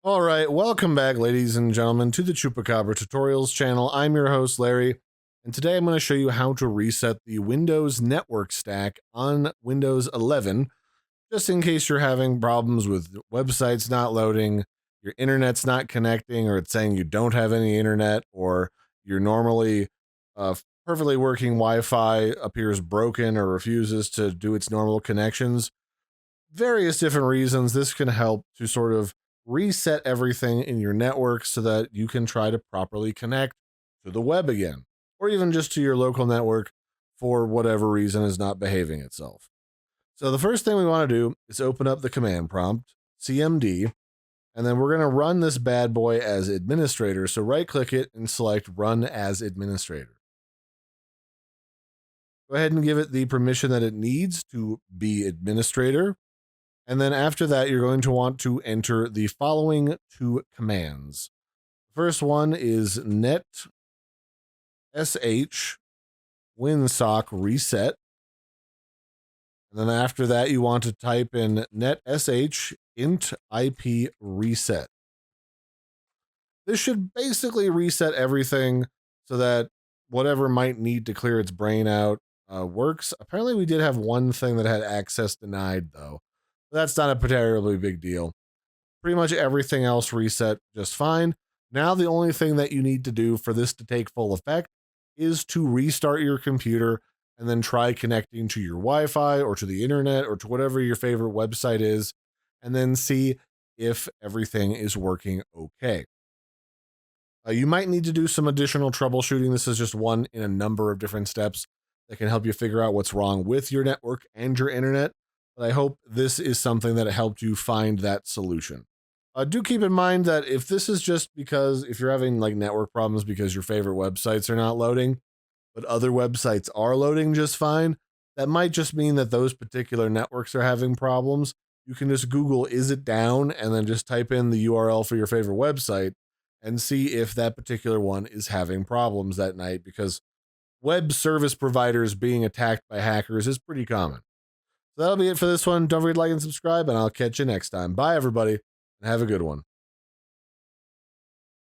All right, welcome back, ladies and gentlemen, to the Chupacabra Tutorials channel. I'm your host, Larry, and today I'm going to show you how to reset the Windows network stack on Windows 11, just in case you're having problems with websites not loading, your internet's not connecting, or it's saying you don't have any internet, or your normally perfectly working Wi-Fi appears broken or refuses to do its normal connections. Various different reasons this can help to sort of reset everything in your network so that you can try to properly connect to the web again, or even just to your local network for whatever reason is not behaving itself. So the first thing we want to do is open up the command prompt, cmd, and then we're going to run this bad boy as administrator. So right click it and select run as administrator. Go ahead and give it the permission that it needs to be administrator. And then after that, you're going to want to enter the following two commands. The first one is netsh winsock reset. And then after that, you want to type in netsh int ip reset. This should basically reset everything so that whatever might need to clear its brain out works. Apparently, we did have one thing that had access denied, though. That's not a particularly big deal. Pretty much everything else reset just fine. Now the only thing that you need to do for this to take full effect is to restart your computer and then try connecting to your Wi-Fi or to the internet or to whatever your favorite website is, and then see if everything is working okay. You might need to do some additional troubleshooting. This is just one in a number of different steps that can help you figure out what's wrong with your network and your internet. But I hope this is something that helped you find that solution. Do keep in mind that if this is just because if you're having like network problems because your favorite websites are not loading, but other websites are loading just fine, that might just mean that those particular networks are having problems. You can just Google, is it down? And then just type in the URL for your favorite website and see if that particular one is having problems that night, because web service providers being attacked by hackers is pretty common. So that'll be it for this one. Don't forget to like and subscribe, and I'll catch you next time. Bye, everybody, and have a good one.